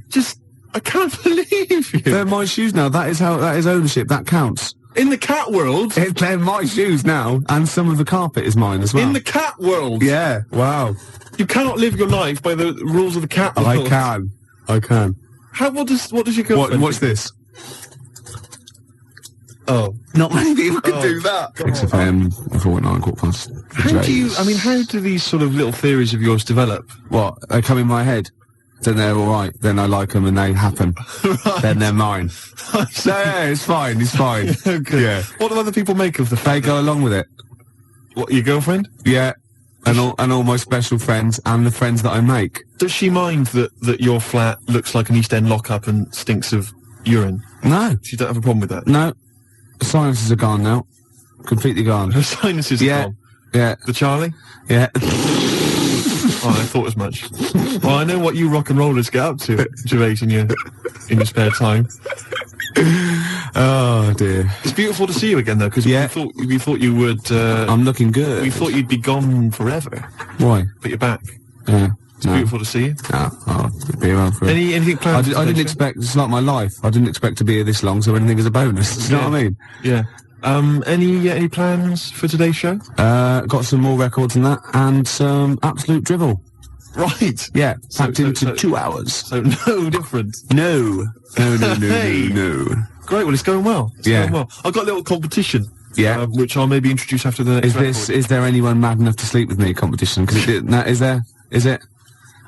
I can't believe you. They're my shoes now. That is ownership. That counts. In the cat world? They're my shoes now, and some of the carpet is mine as well. In the cat world? Yeah, wow. You cannot live your life by the rules of the cat world. I can. What does your girlfriend... What's this? Oh. Not many people can do that. XFM, 4.9, quarter past. How do these sort of little theories of yours develop? What? They come in my head. Then they're alright. Then I like them and they happen. Right. Then they're mine. Yeah, it's fine. It's fine. Okay. Yeah. What do other people make of the fact? They go along with it. What, your girlfriend? Yeah. And all my special friends and the friends that I make. Does she mind that your flat looks like an East End lockup and stinks of urine? No. She don't have a problem with that? No. The sinuses are gone now. Completely gone. Her sinuses are gone? Yeah. The Charlie? Yeah. Oh, I thought as much. Well, I know what you rock and rollers get up to, Gervais, in your spare time. Oh dear. It's beautiful to see you again, though, because we thought you would. I'm looking good. We thought you'd be gone forever. Why? But you're back. Yeah. It's beautiful to see you. I'll be around for it. Anything planned? I didn't expect, it's like my life. I didn't expect to be here this long, so anything is a bonus. You know what I mean? Yeah. Any plans for today's show? Got some more records than that, and some absolute drivel. Right. Yeah, packed into 2 hours. So no different. No. Hey. No. Great, well, it's going well. It's going well. I've got a little competition. Yeah. Which I'll maybe introduce after the next record. Is there anyone mad enough to sleep with me competition? Because is there? Is it?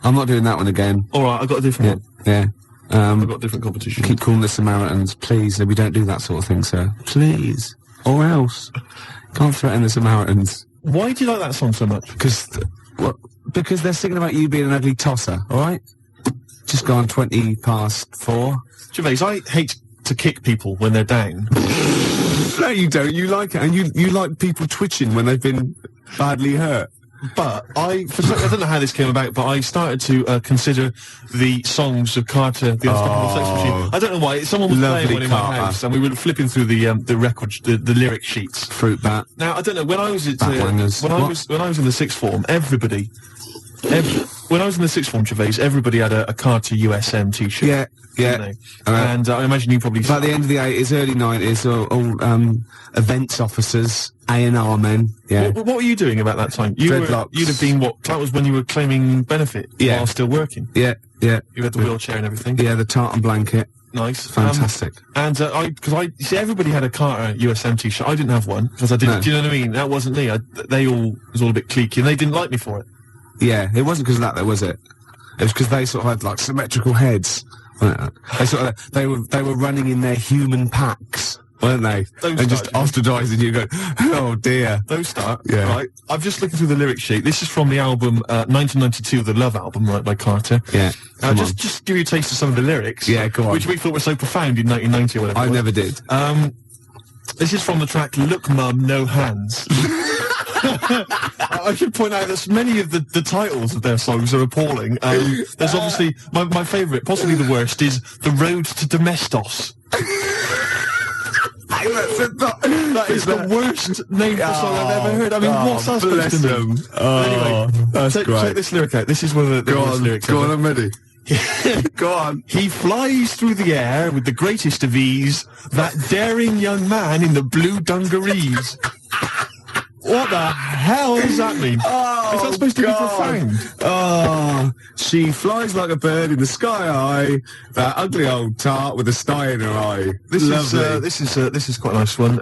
I'm not doing that one again. Alright, I've got a different one. Yeah. I've got a different competition. Keep calling the Samaritans, please. We don't do that sort of thing, sir. Please. Or else. Can't threaten the Samaritans. Why do you like that song so much? Because they're singing about you being an ugly tosser, alright? Just gone 20 past 4. Gervais, I hate to kick people when they're down. No, you don't. You like it. And you like people twitching when they've been badly hurt. But I don't know how this came about, but I started to consider the songs of Carter, the Unstoppable Sex Machine. I don't know why. Someone was playing one in my house, and we were flipping through the record, the lyric sheets. Fruit bat. Now I don't know. When I was when I was in the sixth form, when I was in the sixth form, Gervais, everybody had a Carter USM T-shirt. Yeah. And I imagine you probably... By the end of the 80s, early 90s, all events officers, A&R men, yeah. What were you doing about that time? You'd have been that was when you were claiming benefit while still working. Yeah. You had the wheelchair and everything. Yeah, the tartan blanket. Nice. Fantastic. Because everybody had a Carter USM T-shirt. I didn't have one, because I didn't, No. do you know what I mean? That wasn't me. It was all a bit cliquey, and they didn't like me for it. Yeah, it wasn't because of that though, was it? It was because they sort of had like symmetrical heads. They were running in their human packs, weren't they? Just ostracising you, going, oh dear. Those start. Yeah. Right. I'm just looking through the lyric sheet. This is from the album 1992, the Love album, right, by Carter. Yeah. Just give you a taste of some of the lyrics. Yeah, go on. Which we thought were so profound in 1990 or whatever. I never did. This is from the track Look Mum, No Hands. I should point out that many of the titles of their songs are appalling. There's obviously, my favourite, possibly the worst, is The Road to Domestos. That is the worst name for a song I've ever heard. I mean, what's that supposed to mean? Anyway, check this lyric out. This is one of the worst lyrics. Go on, I'm ready. Go on. He flies through the air with the greatest of ease, that daring young man in the blue dungarees. What the hell does that mean? Is that supposed to be profound? Oh, she flies like a bird in the sky high. That ugly old tart with a sty in her eye. This is quite a nice one.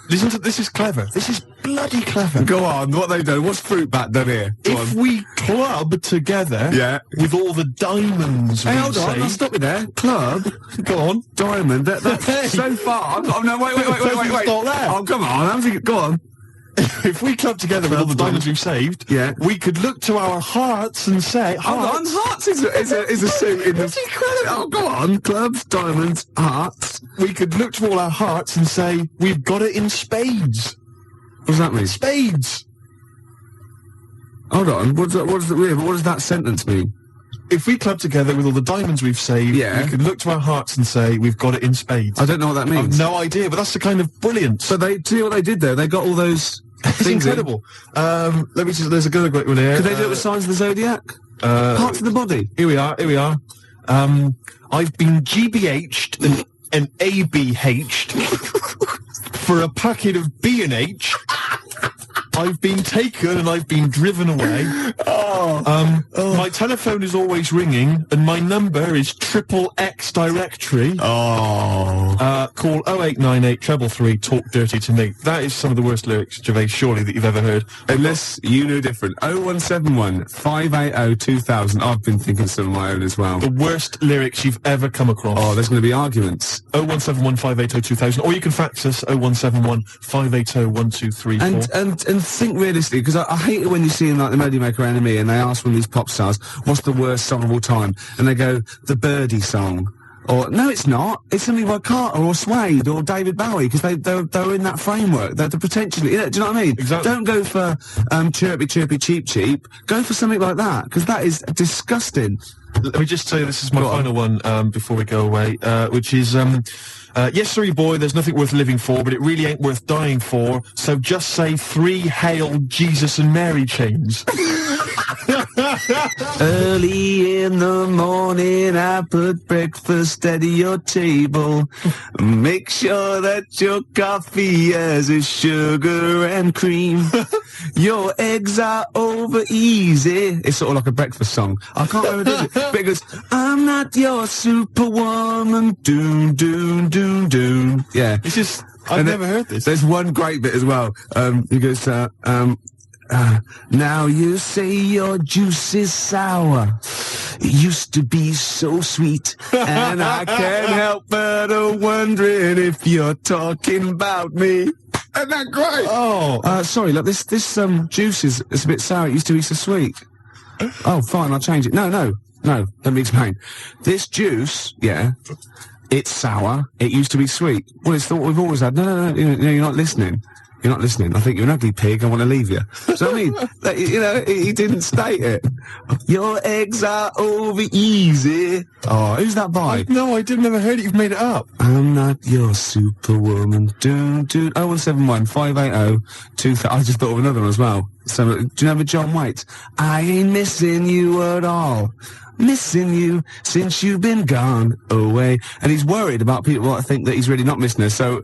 Listen to this. Is clever. This is bloody clever. Go on. What they done? What's Fruit Bat done here? If we club together, with all the diamonds. Hey, hold on. I'll stop you there. Club. Go on. Diamond. That's so far. No, wait. Stop there. Oh, come on. Go on. If we club together with all the diamonds we've saved, we could look to our hearts and say, hold on, hearts is a suit in the... That's incredible. Oh, go on, clubs, diamonds, hearts. We could look to all our hearts and say, we've got it in spades. What does that mean? Spades. Hold on, what does that sentence mean? If we club together with all the diamonds we've saved, we can look to our hearts and say, we've got it in spades. I don't know what that means. I've no idea, but that's the kind of brilliance. So see what they did there? They got all those It's incredible. Let me just, there's a good great one here. Could they do it with Signs of the Zodiac? Parts of the body. Here we are. I've been GBH'd and ABH'd for a packet of B&H. I've been taken and I've been driven away. My telephone is always ringing and my number is XXX directory. Call 0898 333 talk dirty to me. That is some of the worst lyrics, Gervais, surely, that you've ever heard. Unless you know different. 0171 580 2000. I've been thinking some of my own as well. The worst lyrics you've ever come across. Oh, there's going to be arguments. 0171 580 2000. Or you can fax us 0171 580 1234. And think realistically, because I hate it when you see in like the Melody Maker Enemy and they ask one of these pop stars, what's the worst song of all time? And they go, the Birdie song. Or, no, it's not. It's something by Carter or Suede or David Bowie, because they're in that framework. They're potentially, do you know what I mean? Exactly. Don't go for chirpy, chirpy, cheap, cheap. Go for something like that, because that is disgusting. Let me just tell you, this is my final one before we go away, which is, yes, sorry, boy, there's nothing worth living for, but it really ain't worth dying for, so just say 3 Hail Jesus and Mary chains. Early in the morning, I put breakfast at your table. Make sure that your coffee has a sugar and cream. Your eggs are over easy. It's sort of like a breakfast song. I can't remember it because I'm not your superwoman. Doom, doom, doom, doom. Yeah. It's just, I've never heard this. There's one great bit as well. He goes, now you say your juice is sour. It used to be so sweet. And I can't help but wondering if you're talking about me. Isn't that great? Oh. Sorry, look, this juice is a bit sour. It used to be so sweet. Oh, fine, I'll change it. No, let me explain. This juice, yeah, it's sour. It used to be sweet. Well, it's what we've always had. No, you're not listening. You're not listening. I think you're an ugly pig. I want to leave you. So I mean, he didn't state it. Your eggs are over easy. Oh, who's that by? No, I didn't. Never heard it. You've made it up. I'm not your superwoman. 0171 580 2000. I just thought of another one as well. So, do you remember John Waite? I ain't missing you at all. Missing you since you've been gone away. And he's worried about people that think that he's really not missing her. So,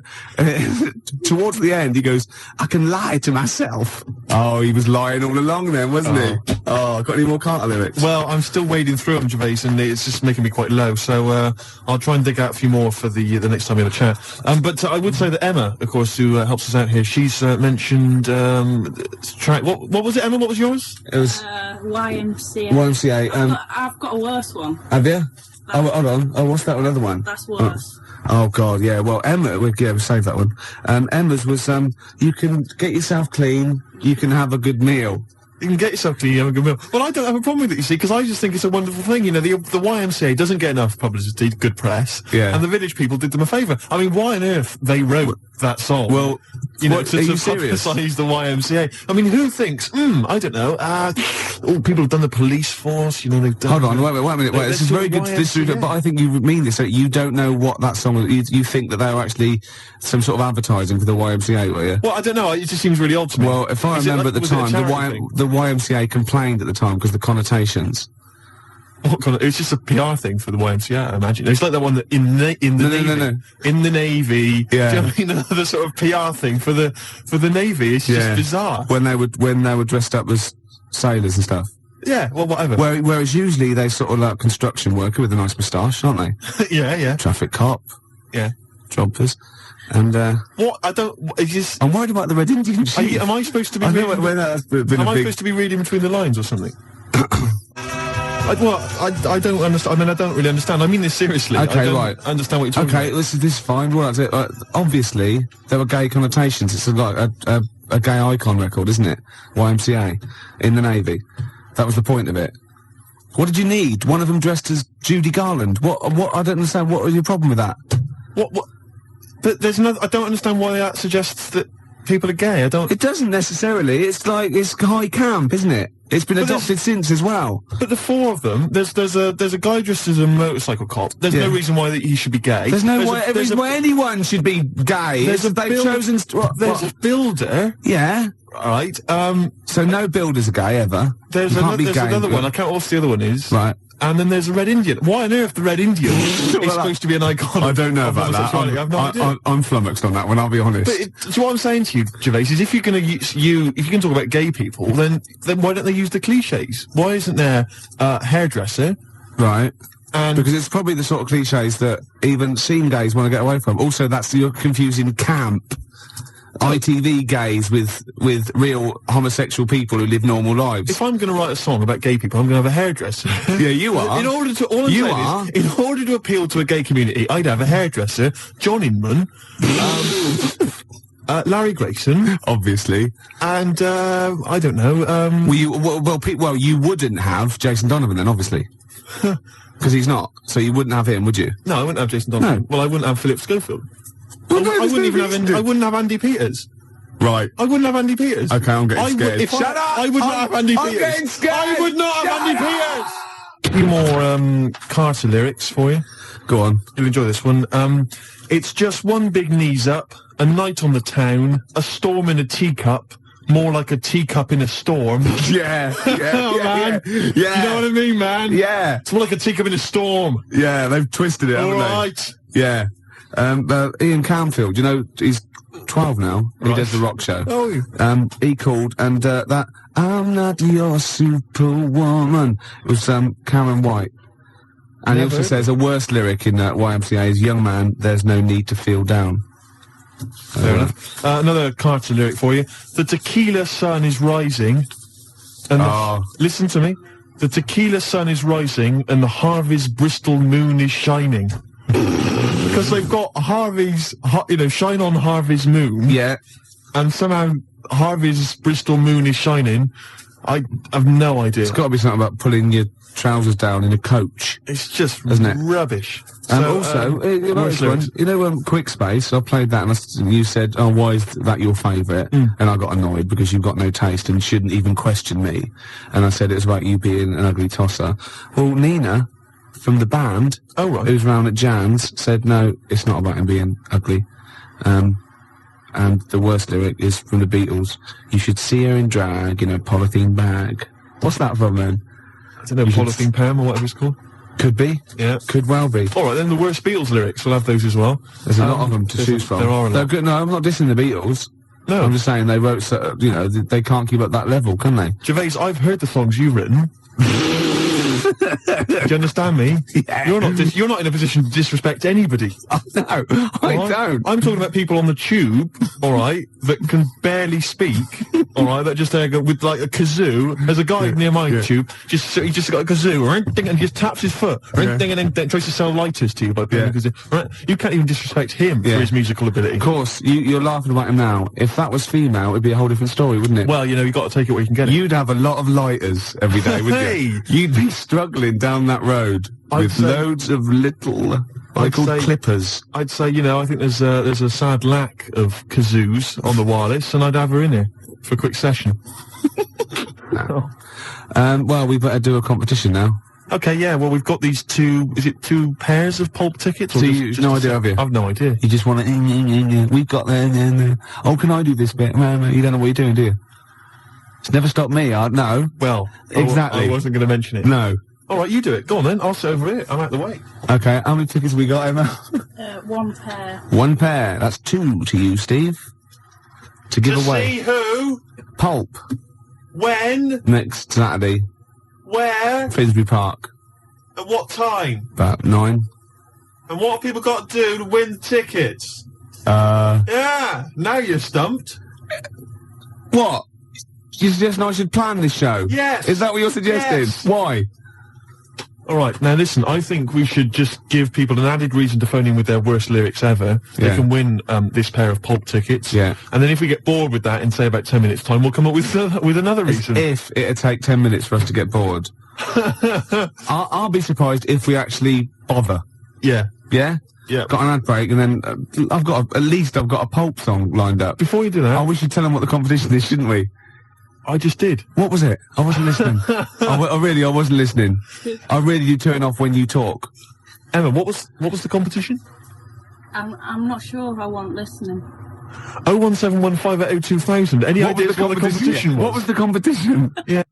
towards the end, he goes, I can lie to myself. Oh, he was lying all along then, wasn't he? Oh, got any more Carter lyrics? Well, I'm still wading through them, Gervais, and it's just making me quite low. So, I'll try and dig out a few more for the next time we have a chat. But I would say that Emma, of course, who helps us out here, she's mentioned track. What was it, Emma? What was yours? It was YMCA. YMCA. I've got a worse one. Have you? Oh, hold on. Oh, what's that another one? That's worse. Oh God, yeah. Well, Emma, we'll save that one. Emma's was you can get yourself clean, you can have a good meal. You can get yourself clean, you have a good meal. Well, I don't have a problem with it, you see, because I just think it's a wonderful thing. You know, the YMCA doesn't get enough publicity, good press. Yeah. And the village people did them a favour. I mean, why on earth they wrote that song? Well, you know, what, to publicise the YMCA. I mean, who thinks, I don't know, people have done the police force, you know, they've done... Hold on, wait a minute, this is very good to disagree, but I think you mean this, so you don't know what that song was, you think that they were actually some sort of advertising for the YMCA, were you? Well, I don't know, it just seems really odd to me. Well, if I remember at the time, the YMCA complained at the time because the connotations. What kind of, it was just a PR thing for the YMCA, I imagine. It's like that one that in the Navy. In the Navy. Yeah. Do you know what I mean? The sort of PR thing for the Navy. It's just bizarre. When they were dressed up as sailors and stuff. Yeah, well, whatever. Whereas usually they sort of like construction worker with a nice moustache, aren't they? Yeah. Traffic cop. Yeah. Jobbers. And, what? I don't, it's just... I'm worried about the Red Indian chief. Am I supposed to be reading... supposed to be reading between the lines or something? I don't understand. I mean, I don't really understand. I mean this seriously. Okay, I don't right. understand what you're talking about. Okay, this is fine. Well, that's it. Obviously, there were gay connotations. It's like a gay icon record, isn't it? YMCA. In the Navy. That was the point of it. What did you need? One of them dressed as Judy Garland. What, I don't understand. What was your problem with that? What? But there's no, I don't understand why that suggests that people are gay. It doesn't necessarily. It's like, it's high camp, isn't it? It's been adopted since as well. But the four of them, there's a guy dressed as a motorcycle cop. There's no reason why he should be gay. There's no reason why anyone should be gay. There's a builder. Yeah. Right. So no builders are gay ever. There's another one. I can't remember what the other one is. Right. And then there's a Red Indian. Why on earth the Red Indian is supposed to be an icon? I don't know about that. I have no idea. I'm flummoxed on that one, I'll be honest. But so what I'm saying to you, Gervais, is if you're going to if you can talk about gay people, then why don't they use the cliches? Why isn't there a hairdresser? Right. Because it's probably the sort of cliches that even scene gays want to get away from. Also, you're confusing camp. ITV gays with real homosexual people who live normal lives. If I'm going to write a song about gay people, I'm going to have a hairdresser. Yeah, you are. In order to appeal to a gay community, I'd have a hairdresser, John Inman, Larry Grayson, obviously, and I don't know. You wouldn't have Jason Donovan then, obviously. Because he's not. So you wouldn't have him, would you? No, I wouldn't have Jason Donovan. No. Well, I wouldn't have Philip Schofield. Well, I wouldn't have Andy Peters. Right. I wouldn't have Andy Peters. Okay, I'm getting scared. Shut up! I would not have Andy Peters. I'm getting scared! I would not have Andy Peters! A few more Carter lyrics for you. Go on. You'll enjoy this one. It's just one big knees up, a night on the town, a storm in a teacup, more like a teacup in a storm. Yeah, Oh, man. yeah. You know what I mean, man? Yeah, It's more like a teacup in a storm. yeah, they've twisted it, All haven't right. they? Yeah. Ian Camfield, you know, he's 12 now. He Right. does the rock show. Oh. He called, and that I'm not your superwoman. It was Karen White. And he Never also heard says a worse lyric in YMCA is, young man, there's no need to feel down. Fair enough. Another Carter lyric for you. The tequila sun is rising. And Oh. listen to me. The tequila sun is rising and the Harvey's Bristol moon is shining. Because they've got Harvey's, shine on Harvey's moon. Yeah. And somehow Harvey's Bristol moon is shining. I have no idea. It's got to be something about pulling your trousers down in a coach. It's just Isn't it? rubbish. Also, you know worst this one? lyrics. You know, Quick Space, I played that and you said, oh, why is that your favourite? And I got annoyed because you've got no taste and shouldn't even question me. And I said it was about you being an ugly tosser. Well, Nina, from the band, Oh, right. who's round at Jan's, said, no, it's not about him being ugly. And the worst lyric is from the Beatles, you should see her in drag in a polythene bag. What's that from, then? I don't know, Polythene Pam or whatever it's called. Could be. Yeah. Could well be. All right, then the worst Beatles lyrics. We'll have those as well. There's a lot of them to choose from. There are a They're lot. good. No, I'm not dissing the Beatles. No. I'm just saying they wrote, they can't keep up that level, can they? Gervais, I've heard the songs you've written. Do you understand me? Yeah. You're not in a position to disrespect anybody. No, I All right? don't. I'm talking about people on the tube, all right, that can barely speak, all right, that just go with like a kazoo. There's a guy near my tube, he just got a kazoo, and just taps his foot, and then tries to sell lighters to you by playing a kazoo. Right? You can't even disrespect him for his musical ability. Of course, you're laughing about him now. If that was female, it'd be a whole different story, wouldn't it? Well, you've got to take it where you can get it. You'd have a lot of lighters every day, wouldn't Hey! you? You'd be struggling down that road with say- loads of little, they're called say- clippers. I'd say, I think there's a sad lack of kazoos on the wireless, and I'd have her in here for a quick session. Well, we better do a competition now. Okay, yeah, well, we've got these two pairs of pulp tickets? Or So just no a idea, set? have you? I've no idea. You just want to, we've got the, oh, can I do this bit? No, you don't know what you're doing, do you? It's never stopped me, no. Well, Exactly. I wasn't going to mention it. No. All right, you do it. Go on then. I'll sit over here. I'm out the way. Okay, how many tickets we got, Emma? One pair. One pair. That's two to you, Steve. To give away. See who, Pulp. when, Next Saturday. where, Finsbury Park. at what time, About 9. and what have people got to do to win the tickets? Yeah, now you're stumped. What? You suggesting I should plan this show? Yes. Is that what you're suggesting? Yes. Why? All right, now listen, I think we should just give people an added reason to phone in with their worst lyrics ever. They Yeah. can win this pair of pulp tickets. Yeah. And then if we get bored with that in, say, about 10 minutes' time, we'll come up with another reason. If it'd take 10 minutes for us to get bored. I'll be surprised if we actually bother. Yeah. Yeah? Yeah. Got an ad break, and then I've got a Pulp song lined up. Before you do that, Oh, we should tell them what the competition is, shouldn't we? I just did. What was it? I wasn't listening. I wasn't listening. I really do turn off when you talk. Emma, what was the competition? I'm not sure I want listening. 01715 Any What was ideas what the competition was? What was the competition? Yeah.